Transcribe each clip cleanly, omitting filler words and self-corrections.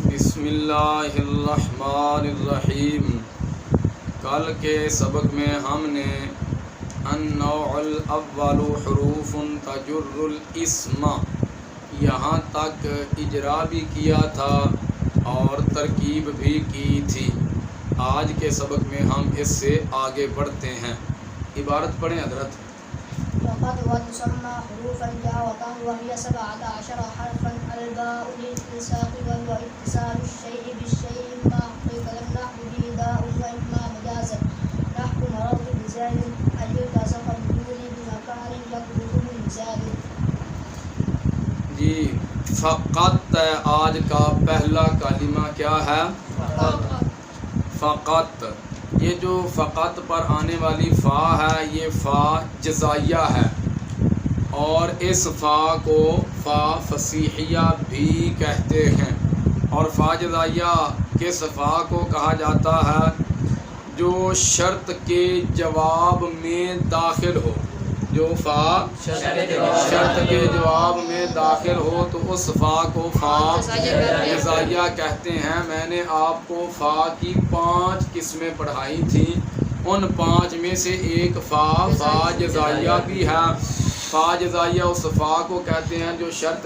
بسم اللہ الرحمن الرحیم۔ کل کے سبق میں ہم نے النوع الاول حروف تجر الاسم یہاں تک اجرا بھی کیا تھا اور ترکیب بھی کی تھی۔ آج کے سبق میں ہم اس سے آگے بڑھتے ہیں۔ عبارت پڑھیں حضرت۔ وقد وتسمى حروفا جاوة وهي 17 حرفا الباء للالتصاق وهو اتصال الشيء بالشيء إما حقيقة نحو به داء وإما مجازا نحو مررت بزيد أجرت سقط بدوني بمكان يقبضه الزاد۔ جی فقط آج کا پہلا کلمہ کیا ہے؟ فقط۔ یہ جو فقط پر آنے والی فا ہے یہ فا جزائیہ ہے، اور اس فا کو فا فصیحیہ بھی کہتے ہیں۔ اور فا جزائیہ کس فا کو کہا جاتا ہے؟ جو شرط کے جواب میں داخل ہو، جو فا شرط کے جواب میں داخل ہو تو اس فا کو فا جزائیہ کہتے ہیں۔ میں نے آپ کو فا کی 5 قسمیں پڑھائی تھیں، ان 5 میں سے ایک فا جزائیہ بھی ہے۔ فا جزائیہ اس فا کو کہتے ہیں جو شرط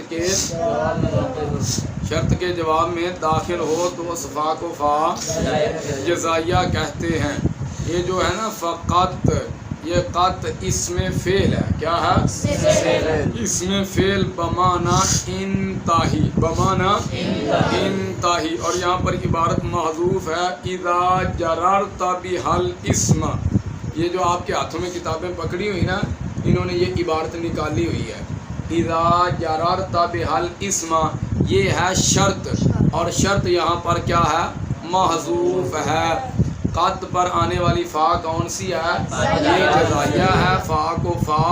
کے جواب میں داخل ہو تو اس فا کو فا جزائیہ کہتے ہیں۔ یہ جو ہے نا فقط، یہ قط اسم فعل ہے۔ کیا ہے؟ اسم فعل بمعنی انتہی، بمعنی انتہی۔ اور یہاں پر عبارت محذوف ہے اذا جررت بہل اسم۔ یہ جو آپ کے ہاتھوں میں کتابیں پکڑی ہوئی نا، انہوں نے یہ عبارت نکالی ہوئی ہے اذا جررت بہل اسم، یہ ہے شرط، اور شرط یہاں پر کیا ہے؟ محذوف ہے۔ قط پر آنے والی فا کون سی ہے؟ یہ جزائیہ ہے۔ فا کو فا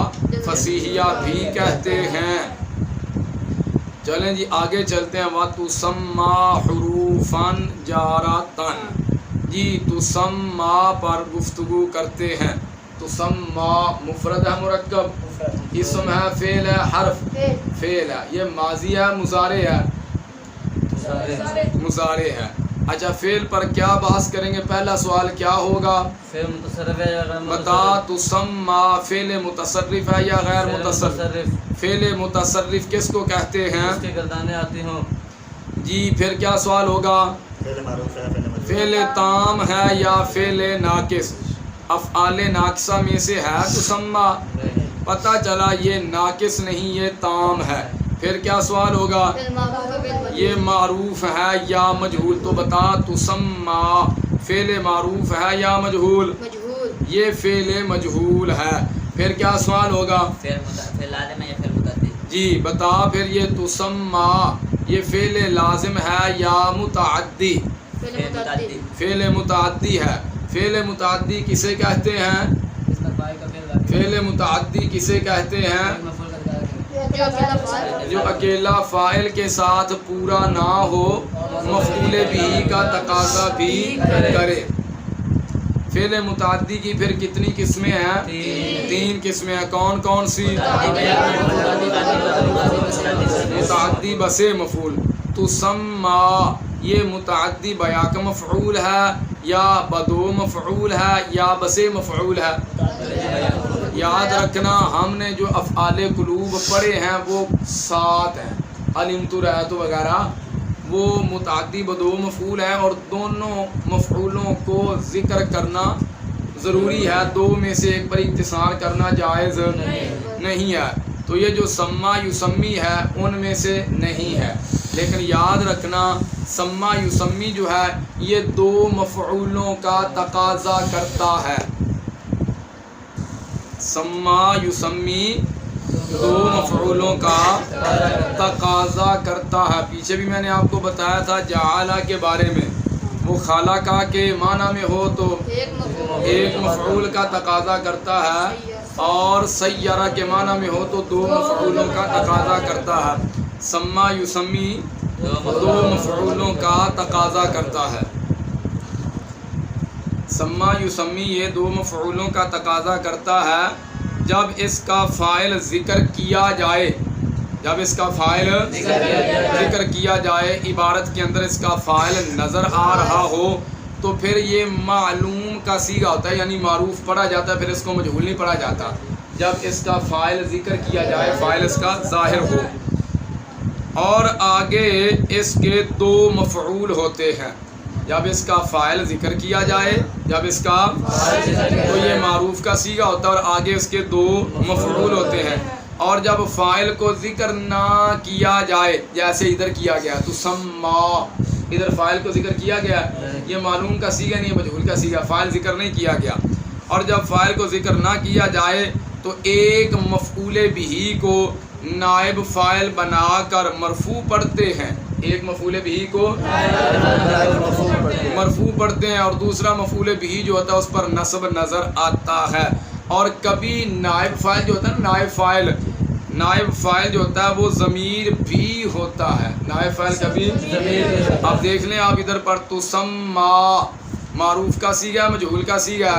فصیحیہ بھی کہتے ہیں۔ چلیں جی آگے چلتے ہیں۔ وَتُسَمَّى حُرُوفًا جَارَةً، جی تسمّا پر گفتگو کرتے ہیں۔ تسمّا مفرد ہے مرکب، اسم ہے، فعل ہے، حرف فعل ہے۔ یہ ماضی ہے، مضارع ہے؟ مضارع ہے۔ اچھا فعل پر کیا بحث کریں گے؟ پہلا سوال کیا ہوگا؟ بتا تسمّا فعل متصرف ہے یا غیر متصرف؟ فعل متصرف کس کو کہتے ہیں؟ گردانے آتی ہوں۔ جی پھر کیا سوال ہوگا؟ فعل تام ہے یا فعل ناقص؟ افعال ناقصہ میں سے ہے تسمّا، پتہ چلا یہ ناقص نہیں یہ تام ہے۔ پھر کیا سوال ہوگا؟ یہ معروف ہے یا مجہول؟ تو بتا تسمّا فعل معروف ہے یا مجہول؟ یہ فعل مجہول ہے۔ پھر کیا سوال ہوگا؟ جی بتا پھر یہ تسمّا یہ فعل لازم ہے یا متعدی؟ فعل متعدی ہے۔ فعل متعدی کسے کہتے ہیں؟ فعل متعدی کسے کہتے ہیں؟ جو اکیلا فاعل کے ساتھ پورا نہ ہو، مفعول بھی کا تقاضا بھی کرے۔ فعل متعدی کی پھر کتنی قسمیں ہیں؟ 3 قسمیں ہیں۔ کون کون سی؟ متعدی بسے مفعول۔ تسمّا یہ متعدی بیا کا مفعول ہے یا بدو مفعول ہے یا بسے مفعول ہے؟ یاد رکھنا ہم نے جو افعال قلوب پڑھے ہیں وہ 7 ہیں، علمت رأیت وغیرہ، وہ متعدی بدو مفعول ہے، اور دونوں مفعولوں کو ذکر کرنا ضروری ہے، 2 میں سے ایک پر اختصار کرنا جائز نہیں ہے۔ تو یہ جو سما یسمی ہے ان میں سے نہیں ہے، لیکن یاد رکھنا سما یسمی جو ہے یہ 2 مفعولوں کا تقاضا کرتا ہے۔ سما یسمی 2 مفعولوں کا تقاضا کرتا ہے۔ پیچھے بھی میں نے آپ کو بتایا تھا جعلہ کے بارے میں، وہ خالقہ کے معنی میں ہو تو ایک مفعول کا تقاضا کرتا ہے، اور سیرہ کے معنی میں ہو تو 2 مفعولوں کا تقاضا کرتا ہے۔ سما یسمی 2 مفعولوں کا تقاضا کرتا ہے۔ سما یسمی یہ 2 مفعولوں کا تقاضا کرتا ہے۔ جب اس کا فاعل ذکر کیا جائے جب اس کا فاعل ذکر کیا جائے، عبارت کے اندر اس کا فاعل نظر آ رہا ہو تو پھر یہ معلوم کا صیغہ ہوتا ہے، یعنی معروف پڑھا جاتا ہے، پھر اس کو مجہول نہیں پڑھا جاتا۔ جب اس کا فاعل ذکر کیا جائے، فاعل اس کا ظاہر ہو، اور آگے اس کے دو مفعول ہوتے ہیں۔ جب اس کا فاعل ذکر کیا جائے، جب اس کا تو یہ معروف کا صیغہ ہوتا ہے اور آگے اس کے دو مفعول ہوتے ہیں۔ اور جب فاعل کو ذکر نہ کیا جائے، جیسے ادھر کیا گیا تو سما، ادھر فاعل کو ذکر کیا گیا، یہ معلوم کا صیغہ نہیں، مجہول کا صیغہ، فاعل ذکر نہیں کیا گیا۔ اور جب فاعل کو ذکر نہ کیا جائے تو ایک مفعول بہ کو نائب فاعل بنا کر مرفوع پڑھتے ہیں، ایک مفعول بہ کو مرفوع پڑھتے ہیں اور دوسرا مفعول بہ جو ہوتا ہے اس پر نصب نظر آتا ہے۔ اور کبھی نائب فاعل جو ہوتا ہے، نائب فاعل جو ہوتا ہے وہ ضمیر بھی ہوتا ہے، نائب فاعل کبھی ضمیر۔ اب دیکھ لیں آپ ادھر پر تسما، معروف کا صیغہ، مجہول کا صیغہ،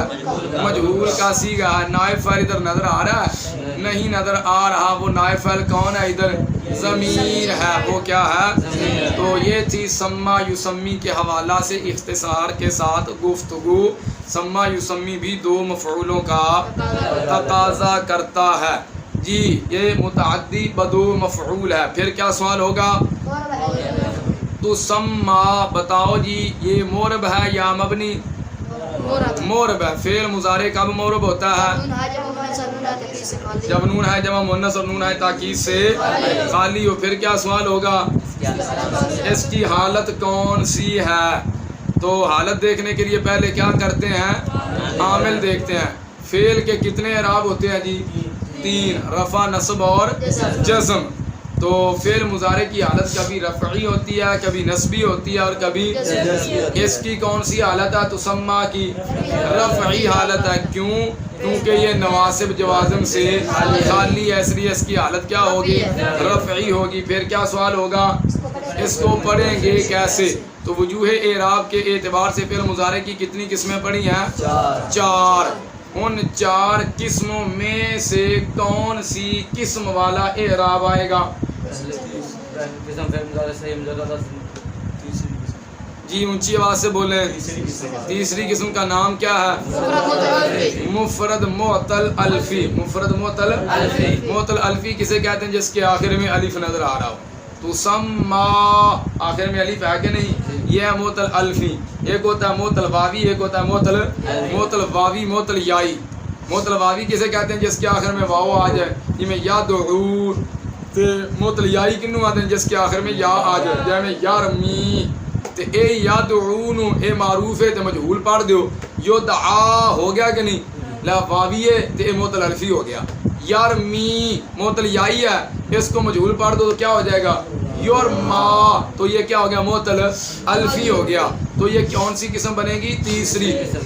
مجہول کا صیغہ ہے۔ نائب فاعل ادھر نظر آ رہا ہے؟ نہیں نظر آ رہا۔ وہ نائب فاعل کون ہے؟ ادھر ضمیر ہے، وہ کیا ہے؟ تو یہ تھی سما یسمی کے حوالہ سے اختصار کے ساتھ گفتگو۔ سما یسمی بھی دو مفعولوں کا تقاضا کرتا ہے جی، یہ متعدی بدو مفعول ہے۔ پھر کیا سوال ہوگا؟ تو سما بتاؤ جی، یہ مورب ہے یا مبنی؟ مورب ہے۔ فعل مضارع کب مورب ہوتا ہے؟ جب نون ہے جمع مؤنث اور نون ہے تاکید سے خالی ہو۔ پھر کیا سوال ہوگا؟ اس کی حالت کون سی ہے؟ تو حالت دیکھنے کے لیے پہلے کیا کرتے ہیں؟ عامل دیکھتے ہیں۔ فعل کے کتنے اعراب ہوتے ہیں جی؟ 3، رفع، نصب اور جزم۔ تو فعل مضارع کی حالت کبھی رفعی ہوتی ہے، کبھی نصبی ہوتی ہے اور کبھی اس کی کون سی حالت ہے؟ تسمہ کی رفعی حالت ہے۔ کیوں؟ کیونکہ یہ نواسب جوازم سے خالی ہے، اس لیے اس کی حالت کیا ہوگی؟ رفعی ہوگی۔ پھر کیا سوال ہوگا؟ اس کو پڑھیں گے کیسے؟ تو وجوہ اعراب کے اعتبار سے فعل مضارع کی کتنی قسمیں پڑھی ہیں؟ 4۔ ان 4 قسموں میں سے کون سی قسم والا اعراب آئے گا؟ جی اونچی آواز سے بولیں۔ تیسری قسم کا نام کیا ہے؟ مفرد معطل الفی۔ مفرد معطل الفی کسے کہتے ہیں؟ جس کے آخر میں الف نظر آ رہا ہو۔ تسما، آخر میں الف ہے کہ نہیں؟ یہ ہے معطل الفی۔ ایک ہوتا ہے معطل واوی، ایک ہوتا ہے معطل واوی، معطل یائی۔ معطل واوی کسے کہتے ہیں؟ جس کے آخر میں واو آ جائے، جی میں یادعون۔ تے معطل یائی کنوں آتے ہیں؟ جس کے آخر میں یا آ جائے، جی میں یارمی۔ تے اے یادعون اے معروف ہے تے مجہول پڑھ دیو، یدعا ہو گیا کہ نہیں؟ لا واوی ہے تے اے معطل الفی ہو گیا۔ یارمی معطل یائی ہے، اس کو مجہول پڑھ دو تو کیا ہو جائے گا؟ یورما، تو یہ کیا ہو گیا؟ معطل الفی ہو گیا۔ تو یہ کون سی قسم بنے گی؟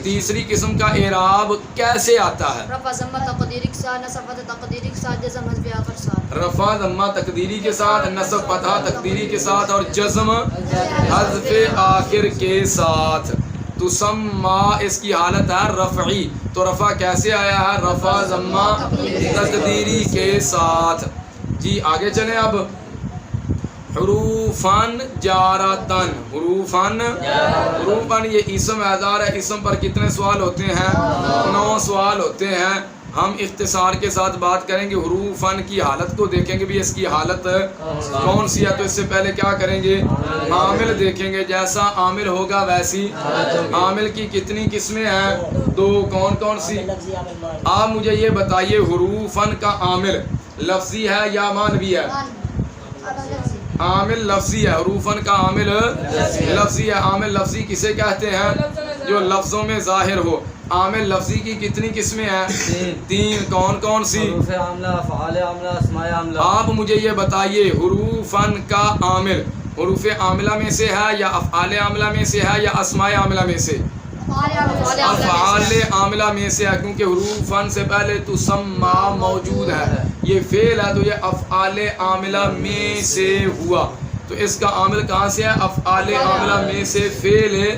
تیسری قسم کا اعراب کیسے آتا ہے؟ رفع ضمہ تقدیری کے ساتھ، نصب فتح تقدیری کے ساتھ، جزم حذف آخر ساتھ۔ رفع ضمہ تقدیری کے ساتھ، نصب فتح تقدیری کے ساتھ اور جزم حذف آخر کے ساتھ۔ تسمہ اس کی حالت ہے رفعی، تو رفع کیسے آیا ہے؟ رفع ضمہ تقدیری کے ساتھ۔ جی آگے چلیں اب۔ حروفاً جارتن، حروفاً یہ اسم اعذار ہے۔ اسم پر کتنے سوال ہوتے ہیں؟ 9 سوال ہوتے ہیں۔ ہم اختصار کے ساتھ بات کریں گے، حروفاً کی حالت کو دیکھیں گے بھی اس کی حالت کون سی ہے۔ تو اس سے پہلے کیا کریں گے؟ عامل دیکھیں گے، جیسا عامل ہوگا ویسی۔ عامل کی کتنی قسمیں ہیں؟ 2۔ کون کون سی؟ آپ مجھے یہ بتائیے، حروفاً کا عامل لفظی ہے یا معنوی ہے؟ عامل لفظی ہے۔ حروفاً کا عامل لفظی ہے۔ عامل لفظی کسے کہتے ہیں؟ جو لفظوں میں ظاہر ہو۔ عامل لفظی کی کتنی قسمیں ہیں؟ 3۔ کون کون سی؟ حروف عاملہ، افعال عاملہ، اسماء عاملہ۔ آپ مجھے یہ بتائیے، حروفاً کا عامل حروف عاملہ میں سے ہے یا افعال عاملہ میں سے ہے یا اسماء عاملہ میں سے؟ افعال عاملہ میں سے ہے، کیونکہ حروفاً سے پہلے تسمہ موجود ہے، یہ فعل ہے تو یہ افعال عاملہ میں سے ہوا۔ تو اس کا عامل کہاں سے ہے؟ افعال عاملہ میں سے فعل ہے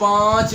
5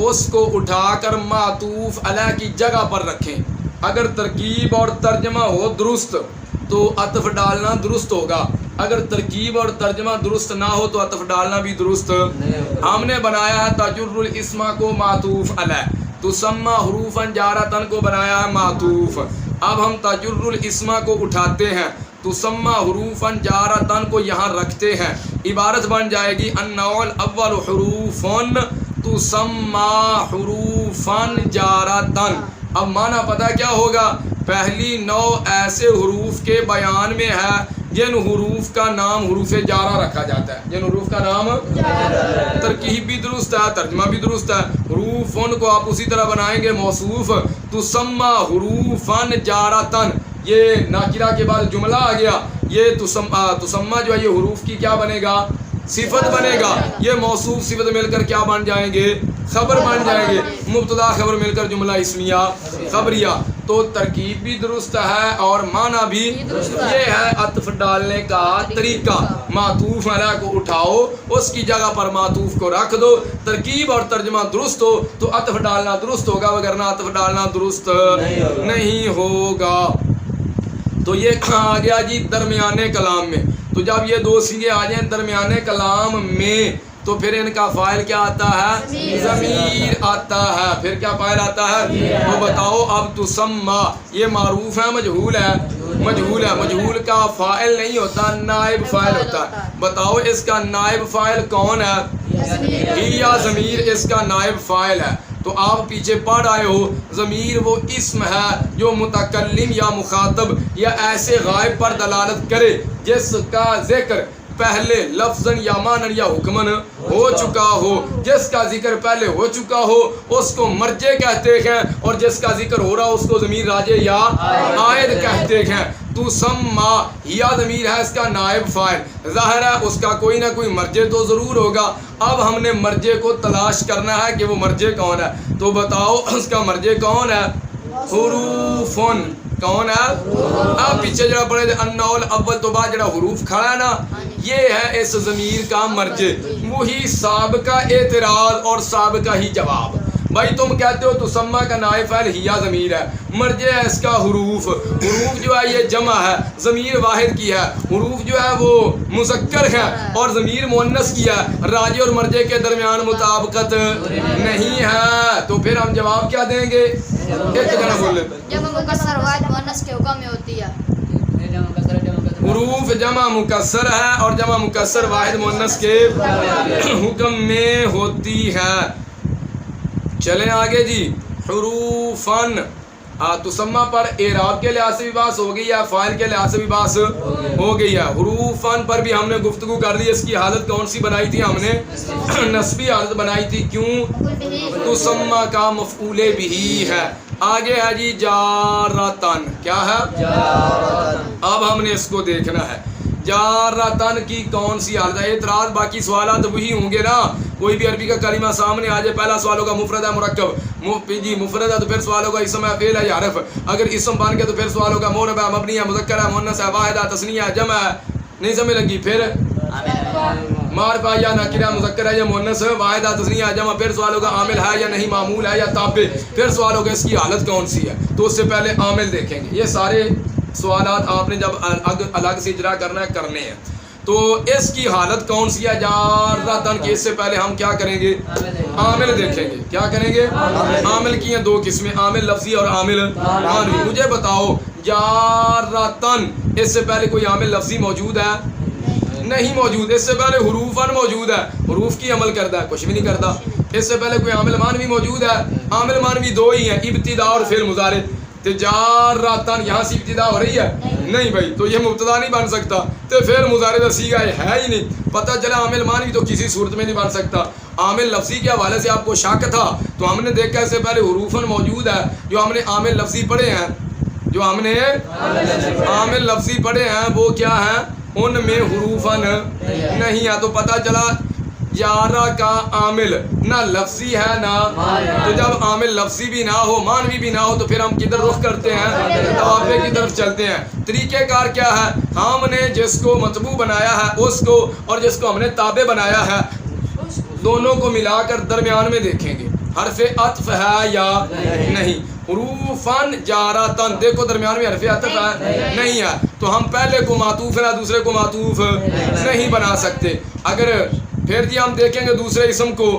اس کو اٹھا کر معطوف علیہ کی جگہ پر رکھیں. اگر ترکیب اور ترجمہ ہو درست تو عطف ڈالنا درست ہوگا، اگر ترکیب اور ترجمہ درست نہ ہو تو عطف ڈالنا بھی درست. ہم نے بنایا ہے تجر الاسم کو معطوف علیہ، تسمى حروفا جارتن کو بنایا ہے معطوف. اب ہم تجر الاسم کو اٹھاتے ہیں، تسمى حروفا جارتن کو یہاں رکھتے ہیں، عبارت بن جائے گی النوع الاول حروف تسمى حروفا جارتن. اب معنی پتہ کیا ہوگا؟ پہلی نوع ایسے حروف کے بیان میں ہے جن حروف کا نام حروف جارہ رکھا جاتا ہے، جن حروف کا نام ترکیب بھی درست ہے، ترجمہ بھی درست ہے. حروفن کو آپ اسی طرح بنائیں گے موصوف، تسمى حروفا جارتن. یہ ناکرہ کے بعد جملہ آ گیا، یہ تسمى جو ہے یہ حروف کی کیا بنے گا؟ صفت بنے گا. یہ موصوف صفت مل کر کیا بن جائیں گے؟ خبر بن جائیں گے. مبتدا خبر مل کر جملہ اسمیہ خبریہ. تو ترکیب بھی درست ہے اور معنی بھی. یہ ہے عطف ڈالنے کا طریقہ. معطوف علیہ کو اٹھاؤ، اس کی جگہ پر معطوف کو رکھ دو. ترکیب اور ترجمہ درست ہو تو عطف ڈالنا درست ہوگا، وگرنہ عطف ڈالنا درست نہیں ہوگا. تو یہ آ گیا جی درمیانے کلام میں. تو جب یہ دو سیغے آ جائیں درمیانے کلام میں تو پھر ان کا فاعل کیا آتا ہے؟ ضمیر آتا ہے. پھر کیا فاعل آتا ہے؟ تو بتاؤ اب تسمى یہ معروف ہے مجہول ہے؟ مجہول ہے. مجہول کا فاعل نہیں ہوتا، نائب فاعل ہوتا ہے. بتاؤ اس کا نائب فاعل کون ہے؟ یا ضمیر اس کا نائب فاعل ہے. تو آپ پیچھے پڑھ آئے ہو ضمیر وہ اسم ہے جو متکلم یا مخاطب یا ایسے غائب پر دلالت کرے جس کا ذکر پہلے لفظاً یا معنی یا حکماً ہو چکا ہو. جس کا ذکر پہلے ہو چکا ہو اس کو مرجع کہتے ہیں، اور جس کا ذکر ہو رہا اس کو ضمیر راجع یا عائد کہتے ہیں. تسمى یا ضمیر ہے اس کا نائب فاعل، ظاہر ہے اس کا کوئی نہ کوئی مرجع تو ضرور ہوگا. اب ہم نے مرجع کو تلاش کرنا ہے کہ وہ مرجع کون ہے. تو بتاؤ اس کا مرجع کون ہے؟ حروفن. کون ہے؟ اب پیچھے جڑا پڑھے النوع الاول تو بعد جڑا حروف کھڑا ہے نا، یہ ہے اس ضمیر کا مرجع. وہی سابقہ اعتراض اور سابقہ ہی جواب. بھائی تم کہتے ہو تسمى کا نائب فاعل ہیا ضمیر ہے، مرجع ہے اس کا حروف. حروف جو ہے یہ جمع ہے، ضمیر واحد کی ہے. حروف جو ہے وہ مذکر ہے اور ضمیر مؤنث کی ہے. راجع اور مرجع کے درمیان مطابقت نہیں ہے. تو پھر ہم جواب کیا دیں گے؟ ایک جنا بول لیں. جمع مکسر واحد مؤنث کے حکم میں ہوتی ہے. حروف جمع مکسر ہے اور جمع مکسر واحد مؤنث کے حکم میں ہوتی ہے. چلیں آگے جی. حروفن تسمى پر اعراب کے لحاظ سے بھی بات ہو گئی ہے، فاعل کے لحاظ سے بھی بات ہو گئی ہے. حروفن پر بھی ہم نے گفتگو کر دی. اس کی حالت کون سی بنائی تھی؟ ہم نے نصبی حالت بنائی تھی. کیوں؟ تسمى کا مفعول به ہے. آگے ہے جی جارتن. کیا ہے؟ اب ہم نے اس کو دیکھنا ہے جارتن کی کون سی حالت ہے. اعتراض باقی سوالات وہی ہوں گے نا. کوئی بھی عربی کا کلمہ سامنے آ جائے، پہلا سوال ہوگا مفرد ہے مرکب جی مفرد ہے، تو پھر سوال ہوگا اسم ہے فعل ہے یا حرف. اگر اسم بن گیا تو پھر سوال ہوگا مرب ہے مبنی ہے مذکر ہے مؤنث ہے واحد ہے تثنیہ ہے جمع ہے. نہیں سمجھ لگی؟ پھر معرفہ یا نکرہ مذکر ہے یا مؤنث ہے واحد ہے تثنیہ ہے جمع. پھر سوال ہوگا عامل ہے یا نہیں، معمول ہے یا تابع. پھر سوال ہوگا اس کی حالت کون سی ہے. تو اس سے پہلے عامل دیکھیں گے. یہ سارے سوالات آپ نے جب الگ سے اجرا کرنا ہے کرنے ہیں. تو اس کی حالت کون سی ہے جارتن کی؟ اس سے پہلے ہم کیا کریں گے؟ عامل دیکھیں گے. کیا کریں گے؟ عامل کی ہیں دو قسمیں، عامل لفظی اور عامل معنوی. مجھے بتاؤ جارتن اس سے پہلے کوئی عامل لفظی موجود ہے؟ نہیں موجود. اس سے پہلے حروفن موجود ہے، حروف کی عمل کرتا ہے، کچھ بھی نہیں کرتا. اس سے پہلے کوئی عامل معنوی موجود ہے؟ عامل معنوی دو ہی ہیں، ابتدا اور فعل مضارع. تجارتن یہاں سے ابتدا ہو رہی ہے؟ نہیں بھائی. تو یہ مبتدا نہیں بن سکتا. تو فعل مضارع کا صیغہ ہے ہی نہیں. پتہ چلا عامل معنوی تو کسی صورت میں نہیں بن سکتا. عامل لفظی کے حوالے سے آپ کو شک تھا تو ہم نے دیکھا اس سے پہلے حروفن موجود ہے. جو ہم نے عامل لفظی پڑھے ہیں، جو ہم نے عامل لفظی پڑھے ہیں وہ کیا ہیں؟ ان میں حروفن نہیں ہے. تو پتہ چلا جارہ کا عامل نہ لفظی ہے نہ. تو جب عامل لفظی بھی نہ ہو معنوی بھی نہ ہو تو پھر ہم کدھر رخ کرتے ہیں؟ تابع کی طرف چلتے ہیں. طریقہ کار کیا ہے؟ ہم نے جس کو مطبوع بنایا ہے اس کو اور جس کو ہم نے تابع بنایا ہے دونوں کو ملا کر درمیان میں دیکھیں گے. حرف عطف ہے یا نہیں؟ حروفن جارتن، دیکھو درمیان میں حرف عطف ہے نہیں ہے، تو ہم پہلے کو معطوف ہے دوسرے کو معطوف نہیں بنا سکتے۔ اگر پھر جی ہم دیکھیں گے دوسرے اسم کو،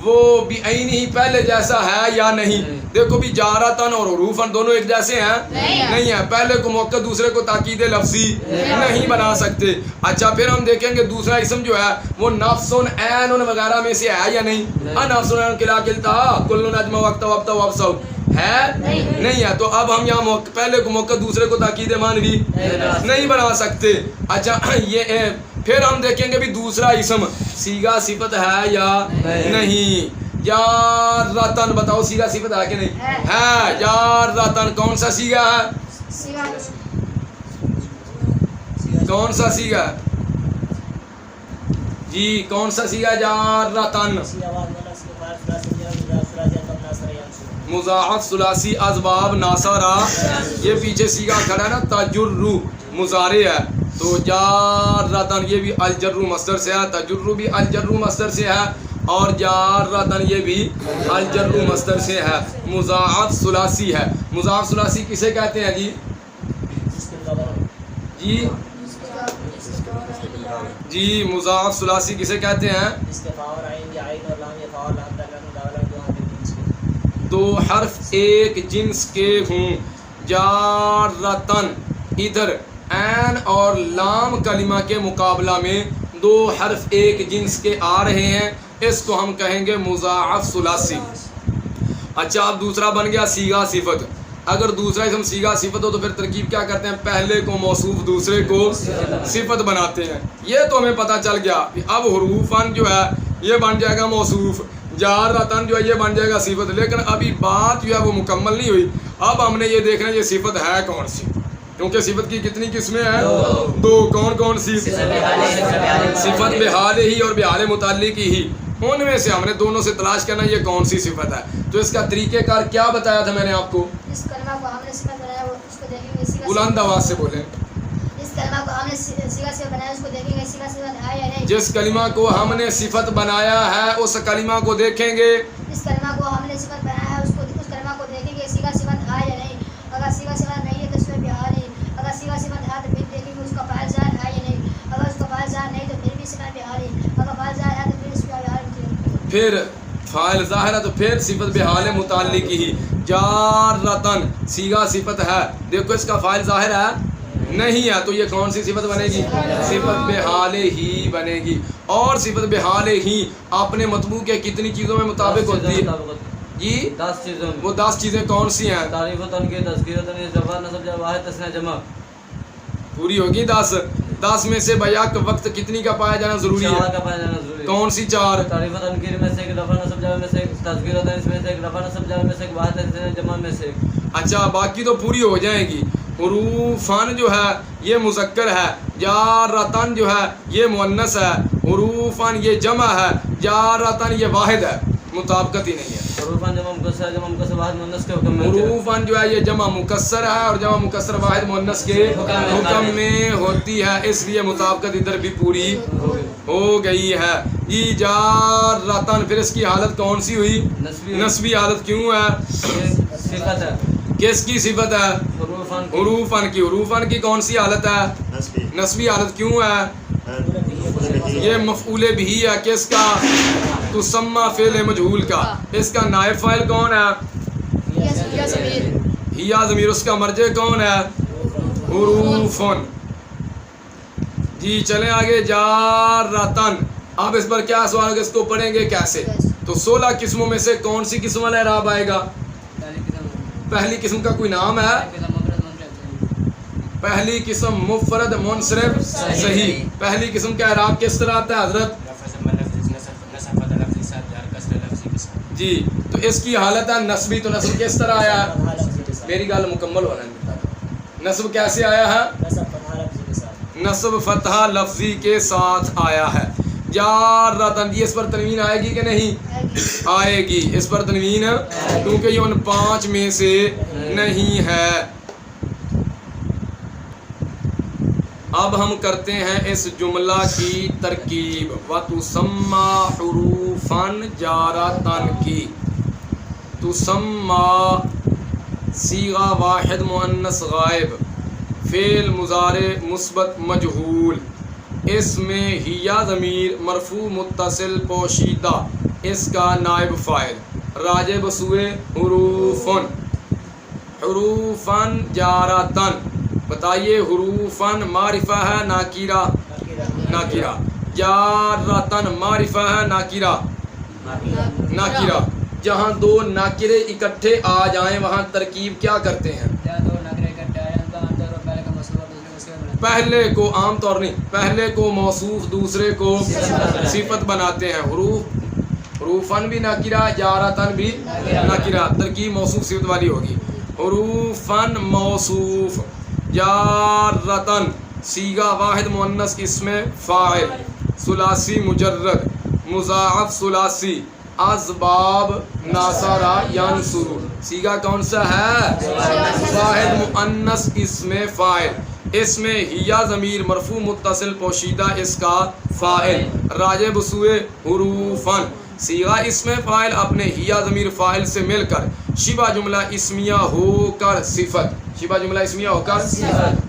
وہ بھی عین ہی پہلے جیسا ہے یا نہیں؟ دیکھو بھی جارتن اور حروفن دونوں ایک جیسے ہیں نہیں ہیں، پہلے کو موقع دوسرے کو تاکید لفظی نہیں بنا سکتے۔ اچھا پھر ہم دیکھیں گے دوسرا اسم جو ہے وہ نفسن عین وغیرہ میں سے ہے یا نہیں؟ نفسن عین کلا کلتا کل نجم وقت وقت وابسو ہے نہیں ہے، تو اب ہم یہاں پہلے کو موقع دوسرے کو تاکید مانوی نہیں بنا سکتے۔ اچھا یہ پھر ہم دیکھیں گے بھی دوسرا اسم صیغہ صفت ہے یا نہیں؟ جارتن بتاؤ صیغہ صفت ہے کہ نہیں؟ ہے جارتن، کون سا صیغہ ہے؟ کون سا صیغہ ہے جی؟ کون سا صیغہ جارتن؟ مضاعف ثلاثی اسباب ناصرہ، یہ پیچھے صیغہ کھڑا ہے نا تجرو مضارع ہے، تو جارتن یہ بھی الجرو مصدر سے ہے، تجرو بھی الجرو مصدر سے ہے، اور جارتن یہ بھی الجرو مصدر سے ہے، مضاعف ثلاثی ہے۔ مضاعف ثلاثی کسے کہتے ہیں جی؟ جی جی مضاعف ثلاثی کسے کہتے ہیں؟ دو حرف ایک جنس کے ہوں، جارتن، ادھر عین اور لام کلمہ کے مقابلہ میں دو حرف ایک جنس کے آ رہے ہیں، اس کو ہم کہیں گے مضاعف ثلاثی۔ اچھا اب دوسرا بن گیا صیغہ صفت۔ اگر دوسرا اسم صیغہ صفت ہو تو پھر ترکیب کیا کرتے ہیں؟ پہلے کو موصوف دوسرے کو صفت بناتے ہیں۔ یہ تو ہمیں پتہ چل گیا کہ اب حروفن جو ہے یہ بن جائے گا موصوف، جارتن جو ہے یہ بن جائے گا صفت، لیکن ابھی بات جو ہے وہ مکمل نہیں ہوئی۔ اب ہم نے یہ دیکھنا یہ صفت ہے کون سی، کیونکہ صفت کی کتنی قسمیں ہیں؟ دو۔ کون کون سی؟ صفت بحال ہی اور بحال متعلق ہی، ان میں سے ہم نے دونوں سے تلاش کرنا یہ کون سی صفت ہے۔ تو اس کا طریقہ کار کیا بتایا تھا میں نے آپ کو؟ اس کلمہ کو ہم نے صفت بنایا اس کو دیکھیں گے صیغہ، بلند آواز سے بولیں۔ اس کلمہ کو ہم نے صیغہ سے بنایا اس کو دیکھیں گے صیغہ صفت ہے یا نہیں؟ جس کلمہ کو ہم نے صفت بنایا ہے اس کلمہ کو دیکھیں گے۔ اس کلمہ کو ہم نے صفت بنایا ہے اس کلمہ کو دیکھیں گے صیغہ صفت ہے یا نہیں؟ اگر صیغہ صفت نہیں ہے تو اس میں بھی حال نہیں، اگر صیغہ صفت ہے تو پھر دیکھیں گے اس کا فاعل ظاہر ہے یا نہیں، اگر اس کا فاعل ظاہر نہیں تو پھر بھی صفت بھی حال نہیں، اگر فاعل ظاہر ہے تو پھر اس کا حال نہیں، پھر فاعل ظاہر ہے تو پھر صفت بحال متعلق ہی۔ جارتن صیغہ صفت ہے، دیکھو اس کا فاعل ظاہر ہے نہیں ہے، تو یہ کون سی صفت بنے گی؟ صفت بحال ہی بنے گی۔ اور صفت بحال ہی اپنے مطبوع کے کتنی چیزوں میں مطابق ہوتی ہے جی؟ 10 چیزوں میں۔ وہ 10 چیزیں کون سی ہیں؟ تعریف و تنکیر، تذکیر و تنیث، جمع نصب جمع واحد تثنیہ جمع پوری ہوگی 10۔ 10 میں سے بیک وقت کتنی کا پایا جانا ضروری 4 ہے؟ کا پایا جانا ضروری ہے۔ کون سی 4؟ تعریف و تنکیر میں سے ایک، رفع نصب جمع میں سے ایک، تذکیر و تنیث میں سے ایک، رفع نصب جمع میں سے ایک، واحد تثنیہ جمع میں سے ایک۔ اچھا باقی تو پوری ہو جائیں گی۔ حروفن جو ہے یہ مذکر ہے، جارتن جو ہے یہ مؤنث ہے، حروفن یہ جمع ہے، جارتن یہ واحد ہے، مطابقت ہی نہیں ہے۔ حروفان جمع مکسر ہے، جمع مکسر واحد مؤنث کے حکم میں ہوتی ہے۔ حروفن جو ہے یہ جمع مکسر ہے اور جمع مکسر واحد مؤنث کے حکم میں ہوتی ہے، اس لیے مطابقت ادھر بھی پوری ہو گئی ہے۔ جی جارتن، پھر اس کی حالت کون سی ہوئی؟ نسبی حالت کیوں ہے؟ یہ صفت ہے۔ کس کی صفت ہے؟ حروفان کی۔ حروفن کی۔ حروفن کی کون سی حالت ہے؟ نسبی حالت کیوں ہے؟ یہ مفعول بھی ہے، کس کا؟ تسمى فعل مجہول کا۔ اس کا نائب فاعل کون ہے؟ ہیا ضمیر، اس کا مرجع کون ہے؟ حروفن۔ جی چلیں آگے، جارتن۔ اب اس پر کیا سوال ہے، اس کو پڑھیں گے کیسے؟ تو 16 قسموں میں سے کون سی قسم والا اعراب آئے گا؟ پہلی قسم کا کوئی نام ہے؟ پہلی قسم مفرد منصرف صحیح۔ پہلی قسم کا اعراب کس طرح آتا ہے حضرت؟ جی تو اس کی حالت ہے نسبی، تو نسب کس طرح آیا ہے؟ میری گل مکمل ہونا ہے۔ نسب کیسے آیا ہے؟ نسب فتحہ لفظی کے ساتھ آیا ہے۔ جارتن، اس پر تنوین آئے گی کہ نہیں؟ آئے گی، اس پر تنوین کیونکہ یہ ان 5 میں سے نہیں ہے۔ اب ہم کرتے ہیں اس جملہ کی ترکیب، وَتُسَمَّى حُرُوفًا جَارَةً کی۔ تسمى صیغہ واحد مؤنث غائب، فعل مضارع مثبت مجہول، اس میں ہیا ضمیر مرفوع متصل پوشیدہ، اس کا نائب فاعل راجع بسوئے حروفن، حروفن جارتن، بتائیے حروفن معرفہ ہے ناکرہ؟ ناکرہ. جارتن معرفہ ہے ناکرہ؟ ناکرہ. جہاں دو ناکرے اکٹھے آ جائیں وہاں ترکیب کیا کرتے ہیں؟ پہلے کو عام طور نہیں، پہلے کو موصوف دوسرے کو صفت بناتے ہیں. حروفن بھی ناکرہ، جارتن بھی ناکرہ، ترکیب موصوف صفت والی ہوگی. حروفن موصوف، جارتن صیغہ واحد مؤنث اسم فاعل، ثلاثی مجرد، مضاعف ثلاثی، اسباب ناصرہ ینصر، صیغہ کون سا ہے؟ واحد مؤنث اسم فاعل، اس میں ہیا ضمیر مرفوع متصل پوشیدہ، اس کا فاعل راجع بسوئے حروفن. صیغہ اسم فاعل اپنے ہیا ضمیر فاعل سے مل کر شبہ جملہ اسمیہ ہو کر صفت، شبہ جملہ اسمیہ ہو کر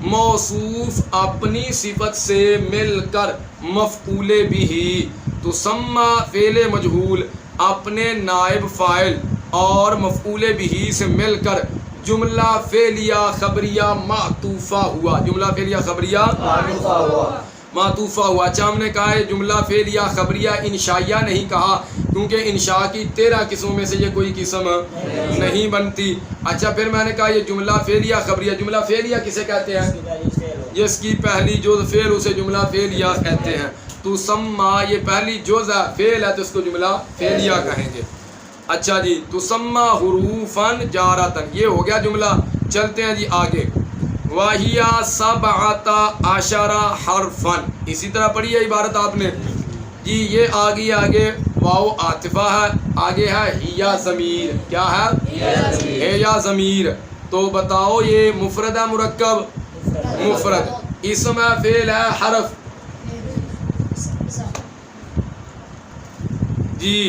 موصوف اپنی صفت سے مل کر مفعول بھی، تسمى فعل مجہول اپنے نائب فاعل اور مفعول بھی سے مل کر جملہ فعلیہ خبریہ معطوفہ ہوا، جملہ فعلیہ خبریہ معطوفہ ہوا. اچھا ہم نے کہا ہے جملہ فعلیہ خبریہ انشائیہ نہیں کہا کیونکہ انشاء کی 13 قسموں میں سے یہ کوئی قسم نہیں بنتی. اچھا پھر میں نے کہا یہ جملہ فعلیہ خبریہ، جملہ فعلیہ کسے کہتے ہیں؟ جس کی پہلی جز فعل اسے جملہ فعلیہ کہتے ہیں. تسمى یہ پہلی جز ہے، فعل ہے تو اس کو جملہ فعلیہ کہیں گے. اچھا جی، تسمى حروفاً جارتاً، یہ ہو گیا جملہ. چلتے ہیں جی آگے. وَهِيَ 17 حرفاً، اسی طرح پڑھی ہے عبارت آپ نے جی. یہ آگے واو عاطفہ ہے، آگے ہے ہیا ضمیر. کیا ہے؟ ہیا ضمیر. تو بتاؤ یہ مفرد ہے مرکب؟ مفرد. اسم ہے فعل ہے حرف؟ جی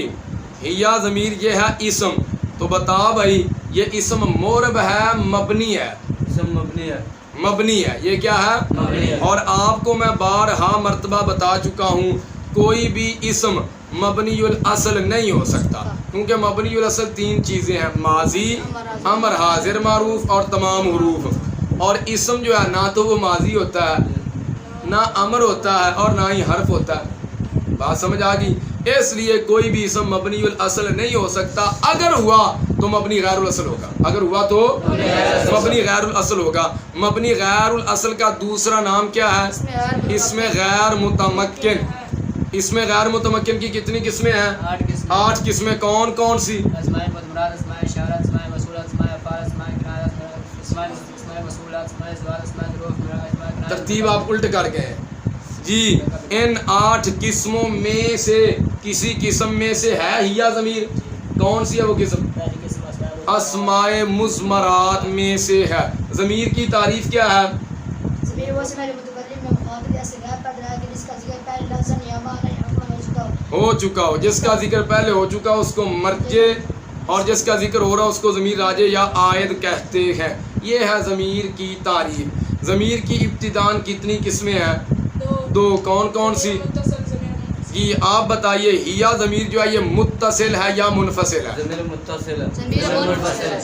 ہیا ضمیر یہ ہے اسم. تو بتا بھائی یہ اسم مورب ہے مبنی ہے؟ اسم مبنی ہے. مبنی ہے. یہ کیا ہے؟ مبنی ہے. اور آپ کو میں بارہا مرتبہ بتا چکا ہوں کوئی بھی اسم مبنی الاصل نہیں ہو سکتا کیونکہ مبنی الاصل 3 چیزیں ہیں، ماضی، امر حاضر معروف اور تمام حروف. اور اسم جو ہے نہ تو وہ ماضی ہوتا ہے، نہ امر ہوتا ہے اور نہ ہی حرف ہوتا ہے. بات سمجھ آ گئی؟ اس لیے کوئی بھی اسم مبنی الاصل نہیں ہو سکتا. اگر ہوا تو مبنی غیر الاصل ہوگا، اگر ہوا تو مبنی غیر الاصل ہوگا. مبنی غیر الاصل کا دوسرا نام کیا ہے؟ اسم غیر متمکن. اسم غیر متمکن کی کتنی قسمیں ہیں؟ 8 قسمیں. کون کون سی؟ اسماء مضمرات، اسماء اشارات، اسماء موصولات، اسماء افعال، اسماء کنایات، اسماء موصولات، اسماء ازوال، اسماء ظروف، اسماء کنایات. ترتیب آپ الٹ کر گئے جی. ان 8 قسموں میں سے کسی قسم میں سے ہے ہیا ضمیر. کون سی ہے وہ قسم؟ پہلی قسم اسماء مضمرات میں سے ہے. ضمیر کی تعریف کیا ہے؟ ضمیر وہ اسم متکلم میں مخاطب یا صیغہ پر ہے کہ جس کا ذکر پہلے لفظ یا معنی ہو چکا ہو. جس کا ذکر پہلے ہو چکا اس کو مرجع، اور جس کا ذکر ہو رہا اس کو ضمیر راجع یا عائد کہتے ہیں. یہ ہے ضمیر کی تعریف. ضمیر کی ابتداءً کتنی قسمیں ہیں؟ 2. کون کون سی؟ جی آپ بتائیے. ہیا ضمیر جو ہے یہ متصل ہے یا منفصل ہے؟ ضمیر متصل ہے.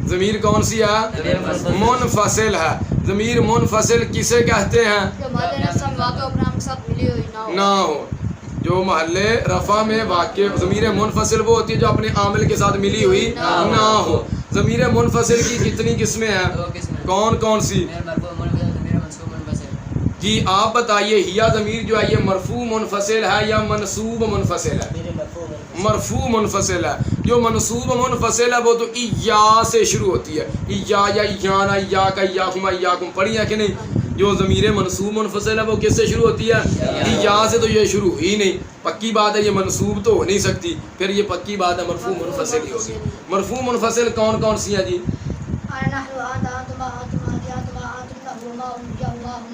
ضمیر کون سی ہے؟ منفصل ہے. ضمیر منفصل کسے کہتے ہیں؟ نہ ہو، جو محل رفع میں واقع. ضمیر منفصل وہ ہوتی ہے جو اپنے عامل کے ساتھ ملی ہوئی نہ ہو. ضمیر منفصل کی کتنی قسمیں ہیں؟ 2 قسمیں. کون کون سی؟ ضمیر مرفوع منفصل، ضمیر منصوب منفصل. جی آپ بتائیے ہیا ضمیر جو ہے یہ مرفوع منفصل ہے یا منصوب منفصل ہے؟ مرفوع منفصل ہے. جو منصوب منفصل ہے وہ تو ایا سے شروع ہوتی ہے. ایا یا ایانا، ایا کا، ایاکم، ایاکم پڑھی ہے کہ نہیں؟ جو ضمیر منصوب منفصل ہے وہ کس سے شروع ہوتی ہے؟ ایا سے. تو یہ شروع ہی نہیں. پکی بات ہے یہ منصوب تو ہو نہیں سکتی، پھر یہ پکی بات ہے مرفوع منفصل ہی ہوگی. مرفوع منفصل کون کون سی ہیں جی؟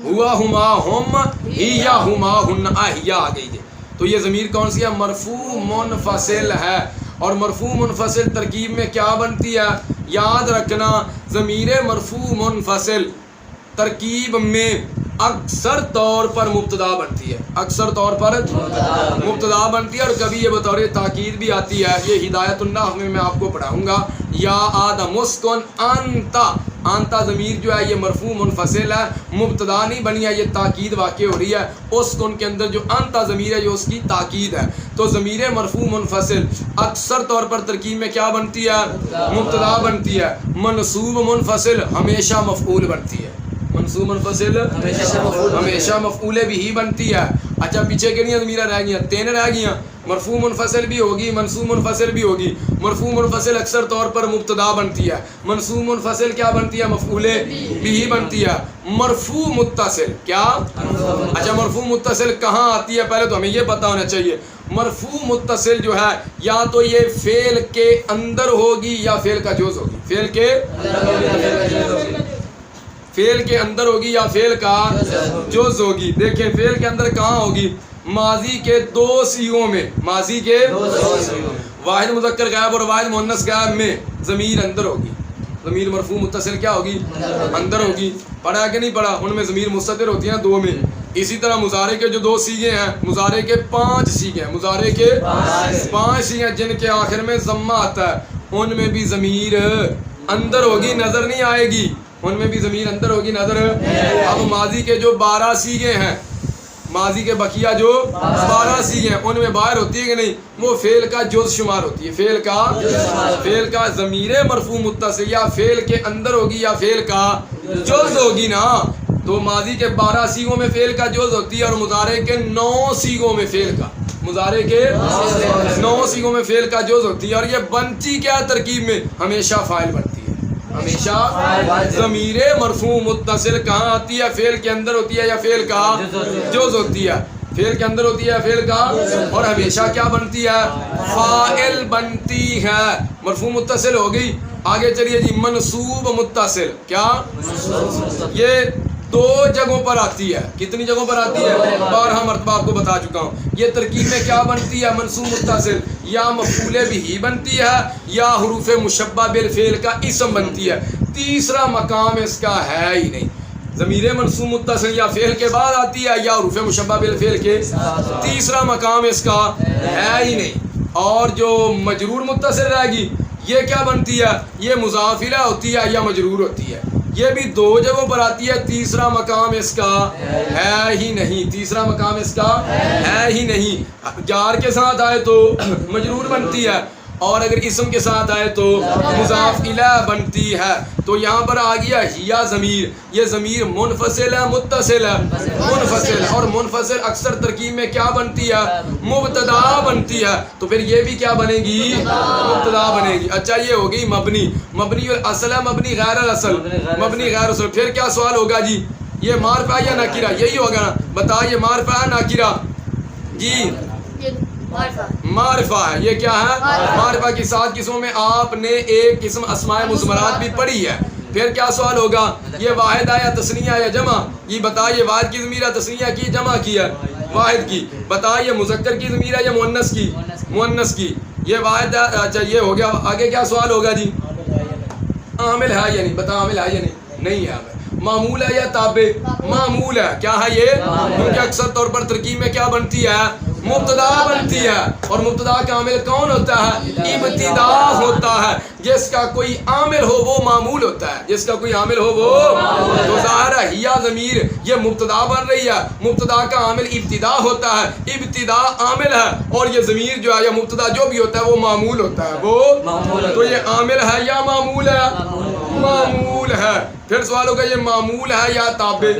ہوا، ہما، ہم، ہیا، ہما، ہن، اہیا آ گئی جی. تو یہ ضمیر کون سی ہے؟ مرفوع منفصل ہے. اور مرفوع منفصل ترکیب میں کیا بنتی ہے؟ یاد رکھنا ضمیر مرفوع منفصل ترکیب میں اکثر طور پر مبتدا بنتی ہے، اکثر طور پر مبتدا بنتی ہے، اور کبھی یہ بطور تاکید بھی آتی ہے. یہ ہدایت النحو میں آپ کو پڑھاؤں گا. یا آدم اسکن انتا، انتا ضمیر جو ہے یہ مرفوع منفصل ہے، مبتدا نہیں بنی ہے، یہ تاکید واقع ہو رہی ہے. اسکن کے اندر جو انتا ضمیر ہے یہ اس کی تاکید ہے. تو ضمیر مرفوع منفصل اکثر طور پر ترکیب میں کیا بنتی ہے؟ مبتدا بنتی ہے. منصوب منفصل ہمیشہ مفعول بنتی ہے. منصوب منفصل ہمیشہ مفعول بھی بنتی ہے. اچھا پیچھے کنیاں ضمیریں رہ گئیں؟ 3 رہ گئیں. مرفوع منفصل بھی ہوگی، منصوب منفصل بھی ہوگی. مرفوع منفصل اکثر طور پر مبتدا بنتی ہے. منصوب منفصل کیا بنتی ہے؟ مفعول بھی بنتی ہے. مرفوع متصل کیا؟ اچھا مرفوع متصل کہاں آتی ہے پہلے تو ہمیں یہ پتہ ہونا چاہیے. مرفوع متصل جو ہے یا تو یہ فعل کے اندر ہوگی یا فعل کا جز ہوگی. فعل کے اندر ہوگی یا فعل کا جز ہوگی. دیکھیں فعل کے اندر کہاں ہوگی؟ ماضی کے 2 صیغوں میں، ماضی کے واحد مذکر غائب اور واحد مؤنث غائب میں ضمیر اندر ہوگی. ضمیر مرفوع متصل کیا ہوگی؟ اندر ہوگی. پڑھا کہ نہیں پڑھا؟ ان میں ضمیر مستتر ہوتی ہیں 2 میں. اسی طرح مضارع کے جو 2 صیغے ہیں، مضارع کے 5 صیغے ہیں، مضارع کے 5 صیغے جن کے آخر میں ضمہ آتا ہے، ان میں بھی ضمیر اندر ہوگی، نظر نہیں آئے گی. ان میں بھی ضمیر اندر ہوگی، نظر. اب ماضی کے جو 12 صیغے ہیں، ماضی کے بقیہ جو 12 صیغے ہیں، ان میں باہر ہوتی ہے کہ نہیں؟ وہ فعل کا جز شمار ہوتی ہے. فعل کا ضمیر مرفوع متصل یا فعل کے اندر ہوگی یا فعل کا جز ہوگی نا. تو ماضی کے 12 صیغوں میں فعل کا جز ہوتی ہے اور مضارع کے 9 صیغوں میں فعل کا، مضارع کے 9 صیغوں میں فعل کا جز ہوتی ہے. اور یہ بنتی کیا ترکیب میں؟ ہمیشہ فاعل بنتی ہے. ہمیشہ ضمیر مرفوع متصل کہاں آتی ہے؟ فعل کے اندر ہوتی ہے یا فعل کا جز ہوتی ہے؟ فعل کے اندر ہوتی ہے فعل کا. اور ہمیشہ کیا بنتی ہے؟ فاعل بنتی ہے. مرفوع متصل ہو گئی. آگے چلیے جی منصوب متصل. کیا؟ یہ 2 جگہوں پر آتی ہے. کتنی جگہوں پر آتی ہے؟ 12 مرتبہ آپ کو بتا چکا ہوں. یہ ترکیب میں کیا بنتی ہے؟ منصوب متصل یا مفعول بھی بنتی ہے یا حروف مشبہ بالفعل کا اسم بنتی ہے. تیسرا مقام اس کا ہے ہی نہیں. ضمیر منصوب متصل یا فعل کے بعد آتی ہے یا حروف مشبہ بالفعل کے، تیسرا مقام اس کا ہے ہی نہیں. اور جو مجرور متصل رہے گی یہ کیا بنتی ہے؟ یہ مضاف الیہ ہوتی ہے یا مجرور ہوتی ہے. یہ بھی 2 جگہوں پر آتی ہے. تیسرا مقام اس کا ہے ہی نہیں. تیسرا مقام اس کا ہے ہی نہیں. جار کے ساتھ آئے تو مجرور بنتی ہے اور اگر اسم کے ساتھ آئے تو مضاف الیہ بنتی ہے. تو یہاں پر آ گیا ہیا ضمیر. یہ ضمیر منفصل ہے متصل ہے؟ منفصل. اور منفصل اکثر ترکیب میں کیا بنتی ہے؟ مبتدا بنتی ہے. تو پھر یہ بھی کیا بنے گی؟ مبتدا بنے گی. اچھا یہ ہو گئی مبنی. مبنی الاصل ہے، مبنی غیر الاصل. مبنی غیر اصل. پھر کیا سوال ہوگا جی؟ یہ معرفہ یا نکرہ؟ یہی ہوگا نا. بتا یہ معرفہ ہے نکرہ؟ جی معرفہ ہے. یہ کیا ہے؟ معرفہ کی 7 قسموں میں آپ نے ایک قسم اسماء مضمرات بھی پڑھی ہے. پھر کیا سوال ہوگا؟ یہ واحد ہے یا تثنیہ یا جمع؟ یہ بتا یہ واحد کی ضمیر ہے، تثنیہ کی، جمع کی ہے؟ واحد کی. بتا یہ مذکر کی ضمیر ہے یا مؤنث کی؟ مؤنث کی. یہ واحد ہے. اچھا یہ ہو گیا. آگے کیا سوال ہوگا جی؟ عامل ہے یا نہیں؟ بتا عامل ہے یا نہیں ہے؟ معمول ہے یا تابع؟ معمول ہے. کیا ہے یہ؟ کیونکہ اکثر طور پر ترکیب میں کیا بنتی ہے؟ مبتدا بنتی ہے. اور مبتدا کا عامل کون ہوتا ہے؟ ابتدا ہوتا ہے. جس کا کوئی عامل ہو وہ معمول ہوتا ہے. جس کا کوئی عامل ہو وہ تو ظاہر ہے ہیا ضمیر یہ مبتدا بن رہی ہے. مبتدا کا عامل ابتدا ہوتا ہے. ابتدا عامل ہے اور یہ ضمیر جو ہے یا مبتدا جو بھی ہوتا ہے وہ معمول ہوتا ہے. وہ تو یہ عامل ہے یا معمول ہے؟ معمول ہے. پھر سوال ہوگا یہ معمول ہے یا تابع؟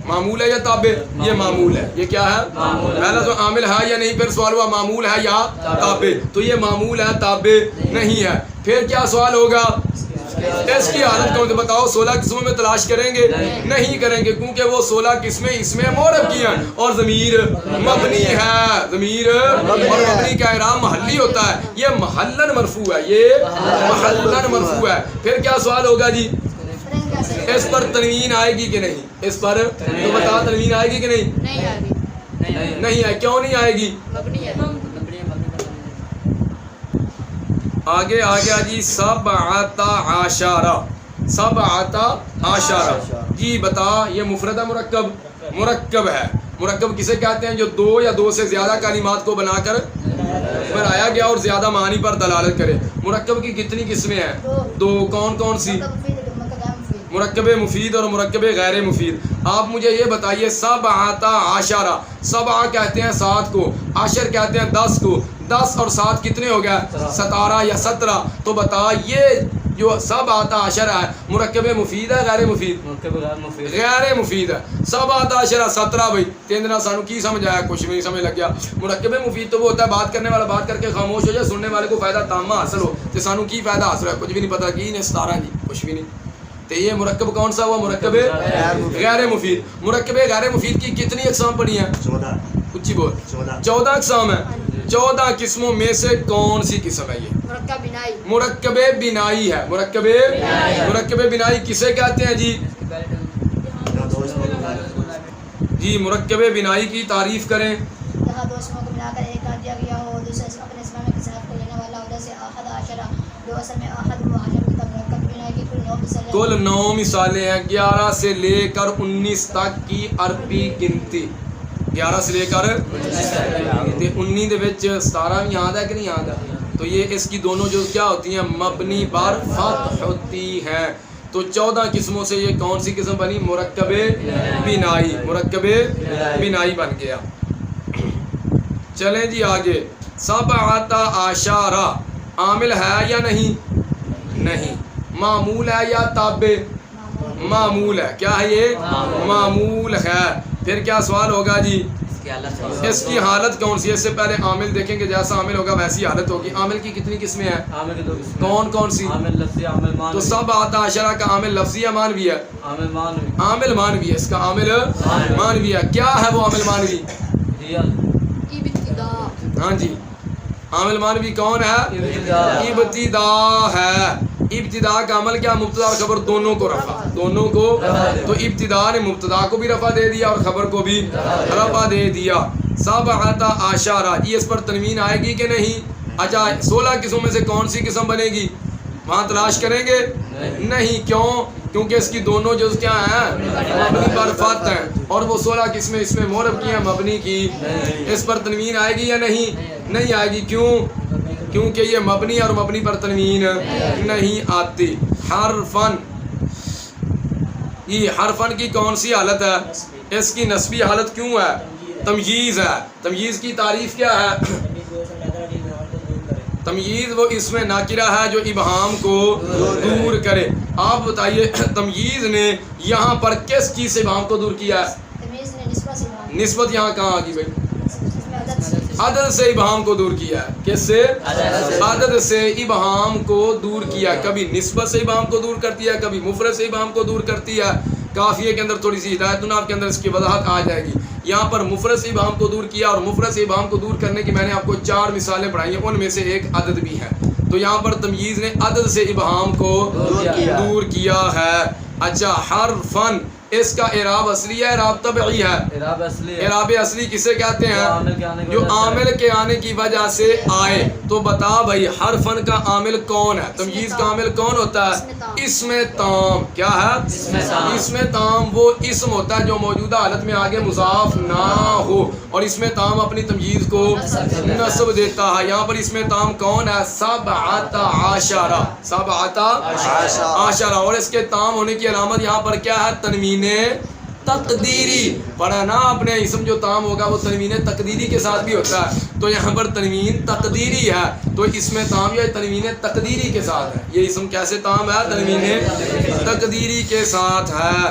معمول ہے یا تابع؟ یہ معمول ہے. یہ کیا ہے؟ پہلا تو عامل ہے یا نہیں، پھر سوال ہوا معمول ہے یا تابع. تو یہ معمول ہے، تابع نہیں ہے. پھر کیا سوال ہوگا؟ اس کی حالت کون سے بتاؤ؟ 16 قسموں میں تلاش کریں گے؟ نہیں کریں گے کیونکہ وہ 16 قسمیں اس میں معرب کی ہیں اور ضمیر مبنی ہے. ضمیر اور مبنی کا اعراب محلی ہوتا ہے. یہ محلن مرفوع ہے. یہ محلن مرفوع ہے. پھر کیا سوال ہوگا جی؟ اس پر تنوین آئے گی کہ نہیں؟ اس پر تو بتا تنوین آئے گی کہ نہیں؟ نہیں ہے. کیوں نہیں آئے گی؟ آگے آ گیا جی سبعۃ عشرہ، سبعۃ عشرہ، جی بتا یہ مفرد ہے مرکب؟ مرکب ہے۔ مرکب کسے کہتے ہیں؟ جو دو یا دو سے زیادہ کلمات کو بنا کر بنایا گیا اور زیادہ معنی پر دلالت کرے۔ مرکب کی کتنی قسمیں ہیں؟ دو۔ کون کون سی؟ مرکب مفید اور مرکب غیر مفید۔ آپ مجھے یہ بتائیے سبعۃ عشرہ، سبع کہتے ہیں 7 کو، عشر کہتے ہیں 10 کو، 10 اور 7 کتنے ہو گیا؟ 17 یا 17۔ تو بتا یہ جو سبعۃ عشرہ ہے مرکب مفید ہے غیر مفید؟ مرکب غیر مفید، غیر مفید ہے۔ سبعۃ عشرہ 17 بھائی تین دن سانو کی سمجھ آیا؟ کچھ بھی نہیں سمجھ لگ گیا۔ مرکب مفید تو وہ ہوتا ہے بات کرنے والا بات کر کے خاموش ہو جائے، سننے والے کو فائدہ تامہ حاصل ہو۔ تو سانو کی فائدہ حاصل ہے؟ کچھ بھی نہیں پتا کی نے 17 جی کچھ بھی نہیں۔ تو یہ مرکب کون سا ہوا؟ مرکب غیر مفید۔ مرکب غیر مفید کی کتنی اقسام پڑھی ہیں؟ 14 اچھی بول 14 اقسام ہیں۔ 14 قسموں میں سے کون سی قسم ہے یہ؟ مرکب بنائی، مرکب بنائی ہے۔ مرکب بنائی کسے کہتے ہیں جی؟ جی مرکب بنائی کی تعریف کریں۔ جہاں دو اسموں کو ملا کر ایک کر دیا گیا ہو، دوسرے اپنے اسم میں کسی حرف کو لینے والا ہو، جیسے احد عشرہ، جو اصل میں احد و عشر کی مرکب بنائی کی کل 9 مثالیں۔ کل 9 مثالیں ہیں، 11 سے لے کر 19 تک کی عربی گنتی، 11 سے لے کر 19 دے وچ 17 بھی یاد ہے کہ نہیں یاد ہے؟ تو یہ اس کی دونوں جو کیا ہوتی ہیں؟ مبنی بر فتح ہوتی ہیں۔ تو 14 قسموں سے یہ کون سی قسم بنی؟ مرکب بنائی، مرکب بنائی بن گیا۔ چلیں جی آگے، سبعۃ عشرہ عامل ہے یا نہیں؟ نہیں۔ معمول ہے یا تابع؟ معمول ہے۔ کیا ہے یہ؟ معمول ہے۔ پھر کیا سوال ہوگا جی؟ اس کی حالت کون سی ہے؟ اس سے پہلے عامل دیکھیں گے، جیسا عامل ہوگا ویسی حالت ہوگی۔ عامل کی کتنی قسمیں ہیں؟ عامل کی 2 قسمیں، کون کون سی؟ عامل لفظی، عامل تو معنوی۔ سبعۃ عشرہ کا عامل لفظی یا معنوی ہے؟ عامل معنوی، عامل معنوی ہے، اس کا عامل معنوی ہے۔ کیا ہے وہ عامل معنوی؟ ہی ہاں جی عامل معنوی کون ہے؟ ابتدا ہے۔ ابتدا کا عمل کیا؟ مبتدا اور خبر دونوں کو رفع، دونوں کو۔ تو ابتدا نے مبتدا کو بھی رفع دے دیا اور خبر کو بھی رفع دے دیا۔ سبعۃ عشرہ، یہ اس پر تنوین آئے گی کہ نہیں؟ اچھا 16 قسموں میں سے کون سی قسم بنے گی؟ وہاں تلاش کریں گے؟ نہیں۔ کیوں؟ کیونکہ اس کی دونوں جز کیا ہیں؟ مبنی پر فتح ہیں، اور وہ 16 قسمیں اس میں معرب کی ہیں مبنی کی۔ اس پر تنوین آئے گی یا نہیں؟ نہیں آئے گی۔ کیوں؟ کیونکہ یہ مبنی اور مبنی پر تنوین نہیں آتی۔ حرفن، یہ حرفن کی کون سی حالت ہے؟ اس کی نسبی حالت کیوں ہے؟ تمییز ہے۔ تمییز کی تعریف کیا ہے؟ تمییز وہ اسم ناکرہ ہے جو ابہام کو دور کرے۔ آپ بتائیے تمییز نے یہاں پر کس چیز سے ابہام کو دور کیا ہے؟ تمیز نے نسبت سے بات، نسبت یہاں کہاں آگی بھائی؟ عدد سے، عدد سے ابہام کو دور کیا ہے۔ کس سے؟ عدد سے ابہام کو دور کیا۔ کبھی نسبت سے ابہام کو دور کرتی ہے، کبھی مفرد سے ابہام کو دور کرتی ہے۔ کافیے کے اندر تھوڑی سی ہدایت آپ کے اندر اس کی وضاحت آ جائے گی۔ یہاں پر مفرد سے ابہام کو دور کیا، اور مفرد سے ابہام کو دور کرنے کی میں نے آپ کو 4 مثالیں پڑھائی ہیں، ان میں سے ایک عدد بھی ہے۔ تو یہاں پر تمییز نے عدد سے ابہام کو دور کیا ہے۔ اچھا حرفن، اس کا اعراب اصلی ہے اعراب طبعی ہے؟ اعراب اصلی ہے۔ اعراب اصلی کسے کہتے ہیں؟ جو عامل کے آنے کی وجہ سے آئے۔ تو بتا بھائی حرفن کا عامل کون ہے؟ تمییز کا عامل کون ہوتا ہے؟ اسم تام۔ کیا ہے؟ اسم تام وہ اسم ہوتا ہے جو موجودہ حالت میں آگے مضاف نہ ہو، اور اسم تام اپنی تمییز کو نصب دیتا ہے۔ یہاں پر اسم تام کون ہے؟ سبعۃ عشرہ، سبعۃ عشرہ، اور اس کے تام ہونے کی علامت یہاں پر کیا ہے؟ تنوین تقدیری۔ پڑھا نا آپ نے، اسم جو تام ہوگا وہ تنوین تقدیری کے ساتھ بھی ہوتا ہے۔ تو یہاں پر تنوین تقدیری ہے، تو اسم تام یا تنوین تقدیری کے ساتھ ہے۔ یہ اسم کیسے تام ہے؟ تنوین تقدیری کے ساتھ ہے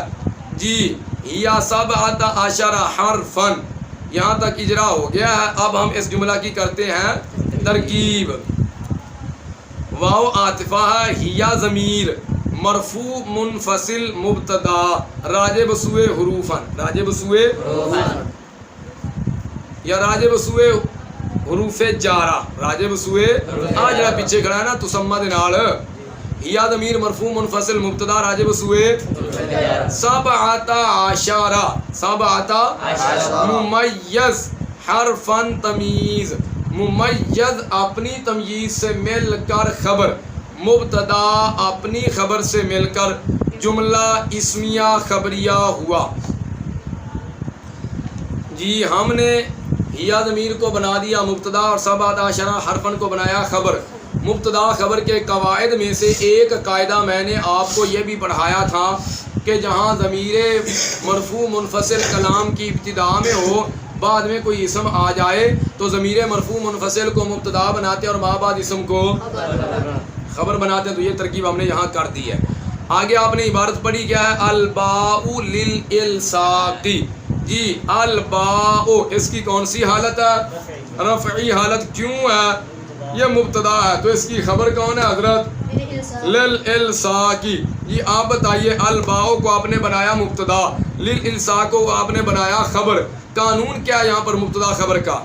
جی۔ یا سبعۃ عشرہ حرفن، یہاں تک اجرا ہو گیا ہے۔ اب ہم اس جملہ کی کرتے ہیں ترکیب۔ واو عاطفہ ہے، ہیا ضمیر، مرفوع منفصل مبتدا، راجع بسوئے حروفن، راجع بسوئے یا راجع بسوئے حروف جارہ، راجع بسوئے آ جڑا پیچھے کھڑا ہے نا تسمہ دے نال، ہیا ضمیر مرفوع منفصل مبتدا راجع بسوئے سبعۃ عشرہ، سبعۃ ممیز، حرفن تمیز، ممیز اپنی تمییز سے مل کر خبر، مبتدا اپنی خبر سے مل کر جملہ اسمیہ خبریہ ہوا. جی ہم نے ہیا ضمیر کو بنا دیا مبتدا اور 17 حرفن کو بنایا خبر. مبتدا خبر کے قواعد میں سے ایک قاعدہ میں نے آپ کو یہ بھی پڑھایا تھا کہ جہاں ضمیر مرفوع منفصل کلام کی ابتدا میں ہو، بعد میں کوئی اسم آ جائے تو ضمیر مرفوع منفصل کو مبتدا بناتے ہیں اور ماں بعد اسم کو خبر بناتے ہیں. تو یہ ترکیب ہم نے یہاں کر دی ہے. آگے آپ نے عبارت پڑھی کیا ہے؟ الباء للالصاقی. جی الباء اس کی کون سی حالت ہے؟ رفعی حالت. کیوں ہے؟ یہ مبتدا ہے تو اس کی خبر کون ہے حضرت؟ للالصاقی. یہ آپ بتائیے الباء کو آپ نے بنایا مبتدا، للالصاق کو آپ نے بنایا خبر. قانون کیا ہے یہاں پر مبتدا خبر کا؟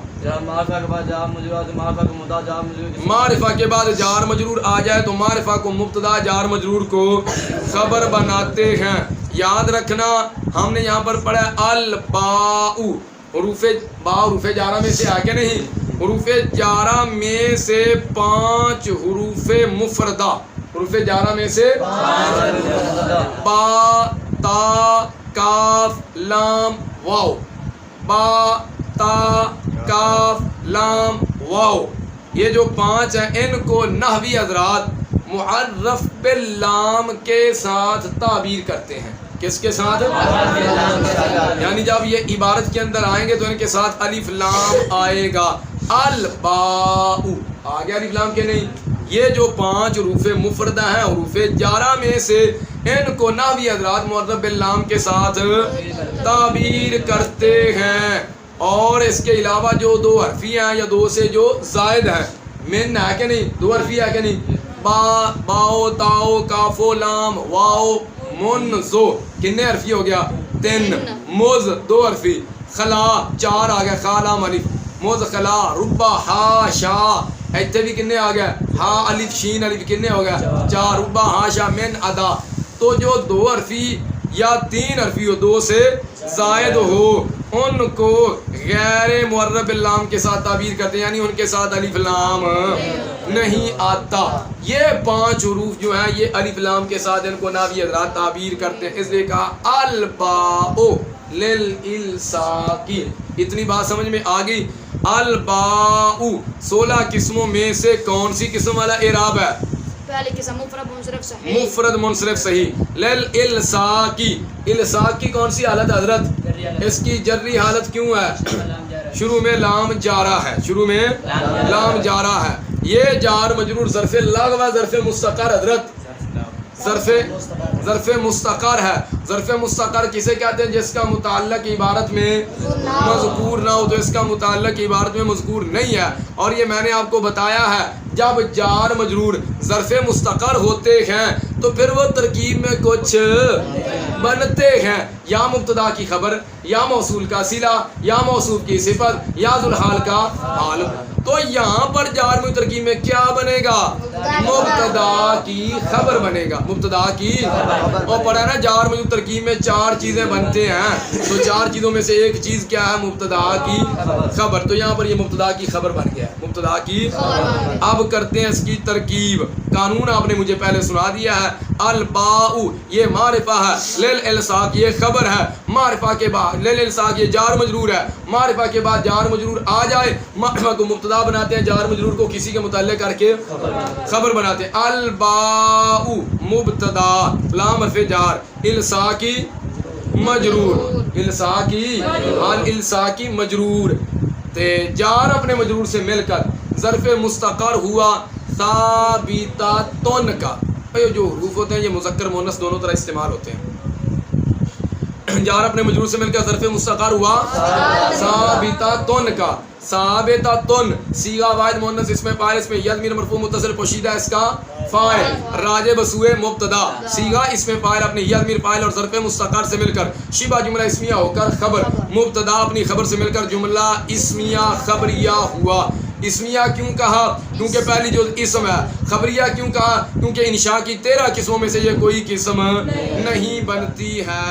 معرفہ کے بعد جار مجرور، معرفہ کو مبتدا جار مجرور، معرفہ کے بعد جار مجرور آ جائے تو معرفہ کو مبتدا جار مجرور کو خبر بناتے ہیں. یاد رکھنا ہم نے یہاں پر پڑھا الباء، حروف با حروف جارہ میں سے آگے نہیں، حروف جارہ میں سے 5 حروف مفردہ، حروف جارہ میں سے با تا کاف لام واو، با تا کاف لام واو، یہ جو 5 ہیں ان کو نحوی حضرات معرف باللام کے ساتھ تعبیر کرتے ہیں. کس کے ساتھ؟ یعنی جب یہ عبارت کے اندر آئیں گے تو ان کے ساتھ الف لام آئے گا. الباء آگے الف لام کے نہیں. یہ جو 5 حروف مفردہ ہیں حروف جارہ میں سے ان کو نحوی حضرات معرف باللام کے ساتھ تعبیر کرتے ہیں. اور اس کے علاوہ جو 2 حرفی ہیں یا 2 سے جو زائد ہیں، من ہے کہ نہیں؟ 2 حرفی ہے کہ نہیں؟ با باؤ تاؤ کافو لام واؤ من زو کتنے حرفی ہو گیا؟ 3. مز 2 حرفی، خلا 4 آ گیا، خا لام الف، مز خلا، ربا ہا شا، ایتھے بھی کتنے آ گیا؟ ہا الف شین الف کتنے ہو گیا؟ 4. ربا ہا شا من ادا. تو جو 2 حرفی یا 3 حرفی ہو 2 سے زائد ہو ان کو غیر معرف باللام کے ساتھ تعبیر کرتے ہیں، یعنی ان کے ساتھ الف لام نہیں آتا. یہ 5 حروف جو ہیں یہ الف لام کے ساتھ ان کو نحوی حضرات تعبیر کرتے ہیں. اس لیے کہا الباء للالصاقی. اتنی بات سمجھ میں آ گئی؟ الباء 16 قسموں میں سے کون سی قسم والا اعراب ہے؟ پہلی قسم مفرد منصرف صحیح. مفرد منصرف صحیح. للالصاقی، الصاق کی کون سی حالت حضرت؟ اس کی جری حالت کیوں ہے؟ شروع میں لام جارہ ہے، شروع میں لام جارہ ہے. یہ جار مجرور ظرف لغو و ظرف مستقر حضرت، ظرف مستقر ہے. ظرف مستقر کسے کہتے ہیں؟ جس کا متعلق عبارت میں مذکور نہ ہو، تو اس کا متعلق عبارت میں مذکور نہیں ہے. اور یہ میں نے آپ کو بتایا ہے جب جار مجرور ظرف مستقر ہوتے ہیں تو پھر وہ ترکیب میں کچھ بنتے ہیں، یا مبتدا کی خبر، یا موصول کا صلہ، یا موصوف کی صفت، یا ذوالحال کا حال. تو یہاں پر جار میں ترکیب میں کیا بنے گا؟ مبتدا کی خبر بنے گا، مبتدا کی. اور پڑھا نا جار میں ترکیب میں 4 چیزیں بنتے ہیں، تو 4 چیزوں میں سے ایک چیز کیا ہے؟ مبتدا کی خبر. تو یہاں پر یہ مبتدا کی خبر بن گیا، مبتدا کی. اب کرتے ہیں اس کی ترکیب. قانون آپ نے مجھے پہلے سنا دیا ہے. الباء یہ معرفہ ہے، للالصاق یہ خبر ہے. معرفہ کے بعد للالصاق یہ جار مجرور ہے. معرفہ کے بعد جار مجرور آ جائے، معرفہ کو مبتدا بناتے ہیں، جار مجرور کو کسی کے متعلق کر کے خبر بناتے ہیں. الباء مبتدا لام حرف جار، الصاقی مجرور، الصاقی الصاقی مجرور. تے جار اپنے مجرور سے مل کر ظرف مستقر ہوا ثابتاتن کا. جو حروف ہوتے ہیں یہ مذکر مؤنث دونوں طرح استعمال ہوتے ہیں. جار اپنے مجرور سے مل کر ظرف مستقر ہوا ثابتاتن کا. ثابتاتن صیغہ واحد مؤنث اس میں فاعل، اس میں ید ضمیر مرفوع متصل پوشیدہ اس کا فاعل، راجع بسوئے مبتدا. صیغہ اس میں فاعل اپنے ید ضمیر فاعل اور ظرف مستقر سے مل کر شبہ جملہ اسمیہ ہو کر خبر. مبتدا اپنی خبر سے مل کر جملہ اسمیہ خبریہ ہوا. اسمیہ کیوں کہا؟ کیونکہ پہلی جو اسم ہے. خبریہ کیوں کہا؟ کیونکہ انشاء کی 13 قسموں میں سے یہ کوئی قسم نہیں بنتی ہے.